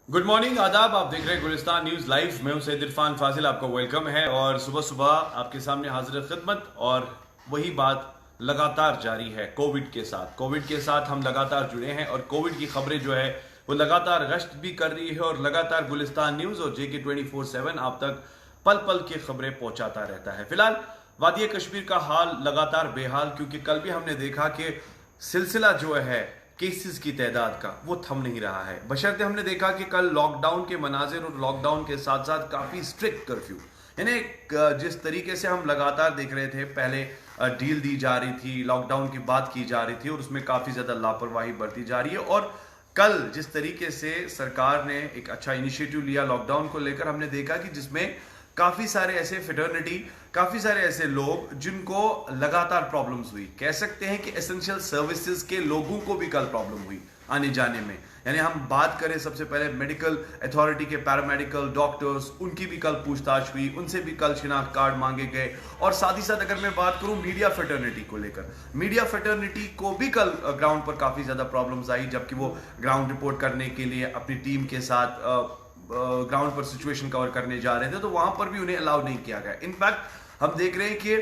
Good morning, आदाब। आप देख रहे हैं गुलिस्तान न्यूज लाइव। मैं हूं सैयद इरफान फाजिल, आपका वेलकम है। और सुबह सुबह आपके सामने हाजिर खिदमत। और वही बात लगातार जारी है कोविड के साथ हम लगातार जुड़े हैं और कोविड की खबरें जो है वो लगातार गश्त भी कर रही है और लगातार गुलिस्तान न्यूज और JK 24/7 आप तक पल पल की खबरें पहुंचाता रहता है। फिलहाल वादी कश्मीर का हाल लगातार बेहाल, क्योंकि कल भी हमने देखा कि सिलसिला जो है केसेस की तादाद का वो थम नहीं रहा है। बशर्ते हमने देखा कि कल लॉकडाउन के मनाजिर और लॉकडाउन के साथ साथ काफ़ी स्ट्रिक्ट कर्फ्यू, यानी जिस तरीके से हम लगातार देख रहे थे, पहले डील दी जा रही थी, लॉकडाउन की बात की जा रही थी और उसमें काफ़ी ज़्यादा लापरवाही बरती जा रही है। और कल जिस तरीके से सरकार ने एक अच्छा इनिशिएटिव लिया लॉकडाउन को लेकर, हमने देखा कि जिसमें काफ़ी सारे ऐसे फेटर्निटी, काफ़ी सारे ऐसे लोग जिनको लगातार प्रॉब्लम्स हुई, कह सकते हैं कि एसेंशियल सर्विसेज के लोगों को भी कल प्रॉब्लम हुई आने जाने में। यानी हम बात करें सबसे पहले मेडिकल अथॉरिटी के पैरामेडिकल डॉक्टर्स, उनकी भी कल पूछताछ हुई, उनसे भी कल शिनाख्त कार्ड मांगे गए। और साथ ही साथ अगर मैं बात करूं मीडिया फेटर्निटी को लेकर, मीडिया फेटर्निटी को भी कल ग्राउंड पर काफ़ी ज़्यादा प्रॉब्लम्स आई, जबकि वो ग्राउंड रिपोर्ट करने के लिए अपनी टीम के साथ ग्राउंड पर सिचुएशन कवर करने जा रहे थे, तो वहां पर भी उन्हें अलाउ नहीं किया गया। इनफैक्ट हम देख रहे हैं कि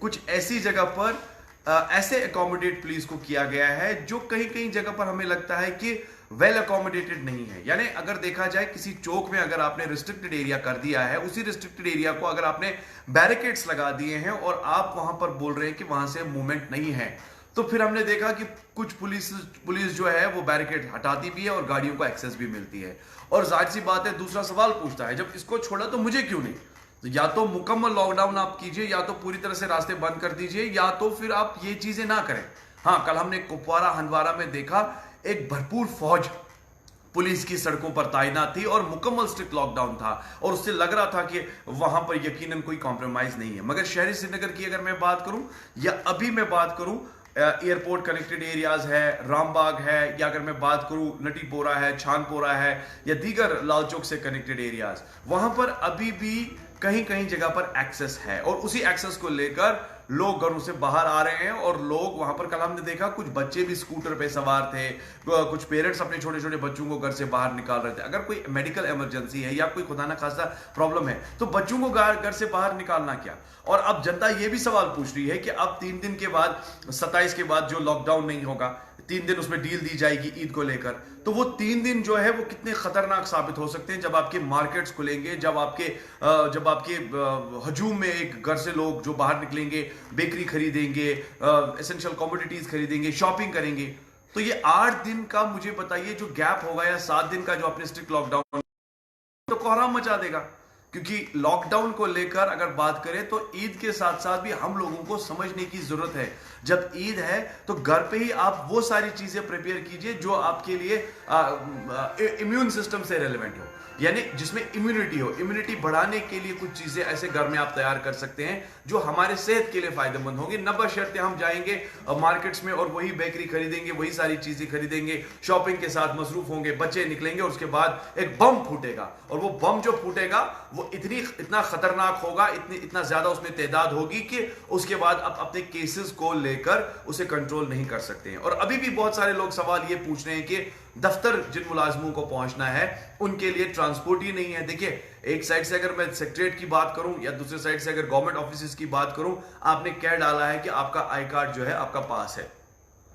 कुछ ऐसी जगह पर ऐसे अकोमोडेट पुलिस को किया गया है जो कहीं कहीं जगह पर हमें लगता है कि वेल अकोमोडेटेड नहीं है। यानी अगर देखा जाए किसी चौक में अगर आपने रिस्ट्रिक्टेड एरिया कर दिया है, उसी रिस्ट्रिक्टेड एरिया को अगर आपने बैरिकेड्स लगा दिए हैं और आप वहां पर बोल रहे हैं कि वहां से मूवमेंट नहीं है, तो फिर हमने देखा कि कुछ पुलिस जो है वो बैरिकेड हटाती भी है और गाड़ियों को एक्सेस भी मिलती है। और जाहिर सी बात है, दूसरा सवाल पूछता है, जब इसको छोड़ा तो मुझे क्यों नहीं? तो या तो मुकम्मल लॉकडाउन आप कीजिए, या तो पूरी तरह से रास्ते बंद कर दीजिए, या तो फिर आप ये चीजें ना करें। हाँ, कल हमने कुपवारा हंदवारा में देखा एक भरपूर फौज पुलिस की सड़कों पर तैनात थी और मुकम्मल स्ट्रिक्ट लॉकडाउन था और उससे लग रहा था कि वहां पर यकीनन कोई कॉम्प्रोमाइज नहीं है। मगर शहरी श्रीनगर की अगर मैं बात करूं या अभी मैं बात करूं, एयरपोर्ट कनेक्टेड एरियाज है, रामबाग है, या अगर मैं बात करूं नटीपोरा है, छानपोरा है, या दीगर लाल चौक से कनेक्टेड एरियाज, वहां पर अभी भी कहीं कहीं जगह पर एक्सेस है और उसी एक्सेस को लेकर लोग घरों से बाहर आ रहे हैं। और लोग वहां पर, कल हमने देखा कुछ बच्चे भी स्कूटर पे सवार थे, कुछ पेरेंट्स अपने छोटे छोटे बच्चों को घर से बाहर निकाल रहे थे। अगर कोई मेडिकल इमरजेंसी है या कोई खुदा ना खासा प्रॉब्लम है तो बच्चों को घर से बाहर निकालना क्या? और अब जनता ये भी सवाल पूछ रही है कि अब 3 दिन के बाद, 27 के बाद जो लॉकडाउन नहीं होगा, 3 दिन उसमें डील दी जाएगी ईद को लेकर, तो वो 3 दिन जो है वो कितने खतरनाक साबित हो सकते हैं। जब आपके मार्केट्स खुलेंगे, जब आपके हजूम में एक घर से लोग जो बाहर निकलेंगे, बेकरी खरीदेंगे, एसेंशियल कमोडिटीज खरीदेंगे, शॉपिंग करेंगे, तो ये 8 दिन का मुझे बताइए जो गैप होगा, या 7 दिन का जो अपने स्ट्रिक्ट लॉकडाउन, तो कोहराम मचा देगा। क्योंकि लॉकडाउन को लेकर अगर बात करें तो ईद के साथ साथ भी हम लोगों को समझने की जरूरत है, जब ईद है तो घर पे ही आप वो सारी चीजें प्रिपेयर कीजिए जो आपके लिए इम्यून सिस्टम से रेलेवेंट हो, यानी जिसमें इम्यूनिटी हो। इम्यूनिटी बढ़ाने के लिए कुछ चीजें ऐसे घर में आप तैयार कर सकते हैं जो हमारे सेहत के लिए फायदेमंद होंगी। न बशर्ते हम जाएंगे मार्केट्स में और वही बेकरी खरीदेंगे, वही सारी चीजें खरीदेंगे, शॉपिंग के साथ मसरूफ होंगे, बच्चे निकलेंगे और उसके बाद एक बम फूटेगा, और वो बम जो फूटेगा वो इतना खतरनाक होगा, इतना ज्यादा उसमें तादाद होगी कि उसके बाद आप अपने केसेस को लेकर उसे कंट्रोल नहीं कर सकते हैं। और अभी भी बहुत सारे लोग सवाल ये पूछ रहे हैं कि दफ्तर जिन मुलाजमों को पहुंचना है उनके लिए ट्रांसपोर्ट ही नहीं है। देखिए, एक साइड से अगर मैं सेक्रेटरीट की बात करूं या दूसरे साइड से अगर गवर्नमेंट ऑफिस की बात करूं, आपने क्या डाला है कि आपका आई कार्ड जो है आपका पास है।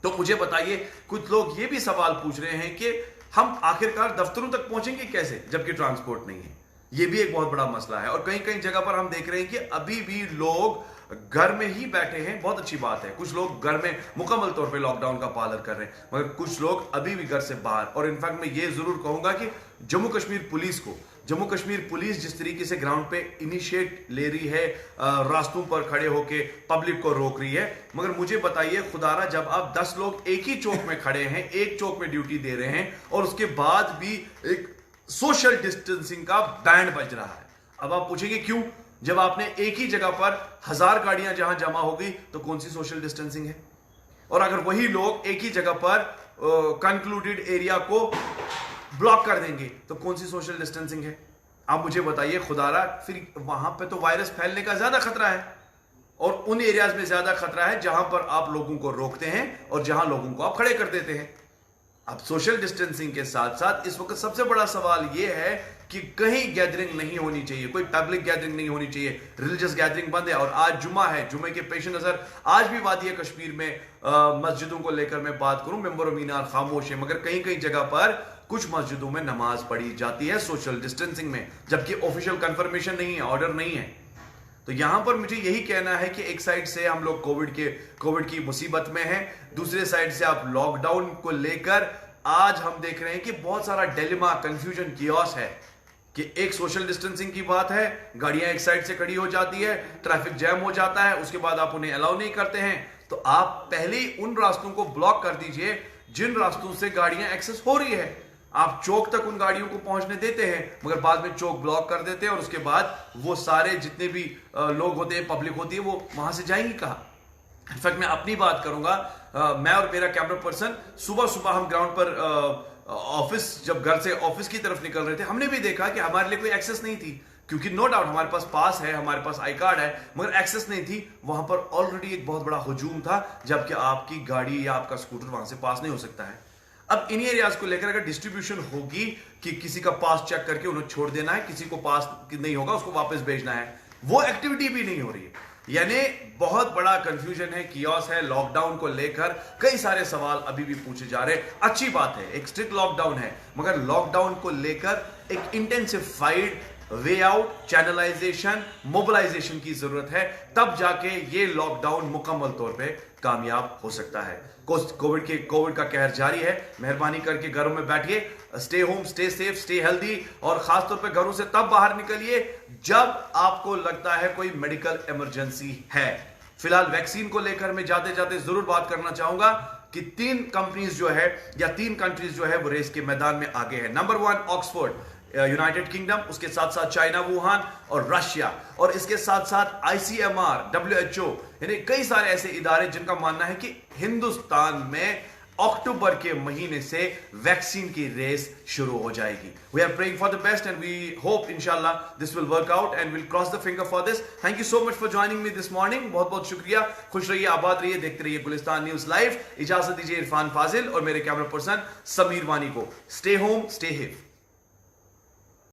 तो मुझे बताइए, कुछ लोग ये भी सवाल पूछ रहे हैं कि हम आखिरकार दफ्तरों तक पहुंचेंगे कैसे जबकि ट्रांसपोर्ट नहीं है। ये भी एक बहुत बड़ा मसला है। और कहीं कहीं जगह पर हम देख रहे हैं कि अभी भी लोग घर में ही बैठे हैं। बहुत अच्छी बात है, कुछ लोग घर में मुकम्मल तौर पे लॉकडाउन का पालन कर रहे हैं, मगर कुछ लोग अभी भी घर से बाहर। और इनफैक्ट मैं ये जरूर कहूंगा कि जम्मू कश्मीर पुलिस जिस तरीके से ग्राउंड पे इनिशिएट ले रही है, रास्तों पर खड़े होके पब्लिक को रोक रही है, मगर मुझे बताइए खुदारा, जब आप 10 लोग एक ही चौक में खड़े हैं, एक चौक में ड्यूटी दे रहे हैं, और उसके बाद भी एक सोशल डिस्टेंसिंग का बैंड बज रहा है, अब आप पूछेंगे क्यों? जब आपने एक ही जगह पर 1000 गाड़ियां जहां जमा हो गई तो कौन सी सोशल डिस्टेंसिंग है? और अगर वही लोग एक ही जगह पर कंक्लूडेड एरिया को ब्लॉक कर देंगे तो कौन सी सोशल डिस्टेंसिंग है? आप मुझे बताइए खुदारा, फिर वहां पे तो वायरस फैलने का ज्यादा खतरा है, और उन एरियाज में ज्यादा खतरा है जहां पर आप लोगों को रोकते हैं और जहां लोगों को आप खड़े कर देते हैं। अब सोशल डिस्टेंसिंग के साथ साथ इस वक्त सबसे बड़ा सवाल यह है कि कहीं गैदरिंग नहीं होनी चाहिए, कोई पब्लिक गैदरिंग नहीं होनी चाहिए, रिलीजियस गैदरिंग बंद है। और आज जुमा है, जुमे के पेश नजर आज भी वादी कश्मीर में मस्जिदों को लेकर मैं बात करूं, मेंबर मीनार खामोश है, मगर कहीं कहीं जगह पर कुछ मस्जिदों में नमाज पढ़ी जाती है सोशल डिस्टेंसिंग में, जबकि ऑफिशियल कंफर्मेशन नहीं है, ऑर्डर नहीं है। तो यहां पर मुझे यही कहना है कि एक साइड से हम लोग कोविड की मुसीबत में हैं, दूसरे साइड से आप लॉकडाउन को लेकर आज हम देख रहे हैं कि बहुत सारा डिलेमा, कंफ्यूजन, कियोस है कि एक सोशल डिस्टेंसिंग की बात है, गाड़ियां एक साइड से खड़ी हो जाती है, ट्रैफिक जैम हो जाता है, उसके बाद आप उन्हें अलाउ नहीं करते हैं। तो आप पहले ही उन रास्तों को ब्लॉक कर दीजिए जिन रास्तों से गाड़ियां एक्सेस हो रही है। आप चौक तक उन गाड़ियों को पहुंचने देते हैं, मगर बाद में चौक ब्लॉक कर देते हैं और उसके बाद वो सारे जितने भी लोग होते हैं, पब्लिक होती है, वो वहां से जाएंगी कहां। इनफैक्ट मैं अपनी बात करूंगा, मैं और मेरा कैमरा पर्सन सुबह सुबह हम ग्राउंड पर ऑफिस, जब घर से ऑफिस की तरफ निकल रहे थे, हमने भी देखा कि हमारे लिए कोई एक्सेस नहीं थी, क्योंकि नो डाउट हमारे पास पास है, हमारे पास आई कार्ड है, मगर एक्सेस नहीं थी। वहां पर ऑलरेडी एक बहुत बड़ा हुजूम था, जबकि आपकी गाड़ी या आपका स्कूटर वहां से पास नहीं हो सकता है। अब इन्हीं एरियाज को लेकर अगर डिस्ट्रीब्यूशन होगी कि किसी का पास चेक करके उन्हें छोड़ देना है, किसी को पास नहीं होगा उसको वापस भेजना है, वो एक्टिविटी भी नहीं हो रही है। यानी बहुत बड़ा कंफ्यूजन है, कियोस है। लॉकडाउन को लेकर कई सारे सवाल अभी भी पूछे जा रहे हैं। अच्छी बात है, एक स्ट्रिक्ट लॉकडाउन है, मगर लॉकडाउन को लेकर एक intensified way out, channelization, mobilization की जरूरत है, तब जाके ये लॉकडाउन मुकम्मल तौर पे कामयाब हो सकता है। कोविड का कहर जारी है। मेहरबानी करके घरों में बैठिए, stay home, stay safe, stay healthy, और खासतौर पे घरों से तब बाहर निकलिए जब आपको लगता है कोई मेडिकल इमरजेंसी है। फिलहाल वैक्सीन को लेकर मैं जाते जाते जरूर बात करना चाहूंगा कि 3 कंपनीज जो है या 3 कंट्रीज जो है वो रेस के मैदान में आगे है। नंबर 1 ऑक्सफोर्ड, यूनाइटेड किंगडम, उसके साथ साथ चाइना, वुहान और रशिया, और इसके साथ साथ ICMR, WHO, यानी कई सारे ऐसे इदारे जिनका मानना है कि हिंदुस्तान में अक्टूबर के महीने से वैक्सीन की रेस शुरू हो जाएगी। We are praying for the best and we hope इंशाल्लाह this will work out and will cross the finger for this. Thank you so much for joining me this morning. बहुत बहुत शुक्रिया। खुश रहिए, आबाद रहिए, देखते रहिए गुलिस्तान न्यूज लाइव। इजाजत दीजिए इरफान फाजिल और मेरे कैमरा पर्सन समीर वानी को। Stay home, stay hip.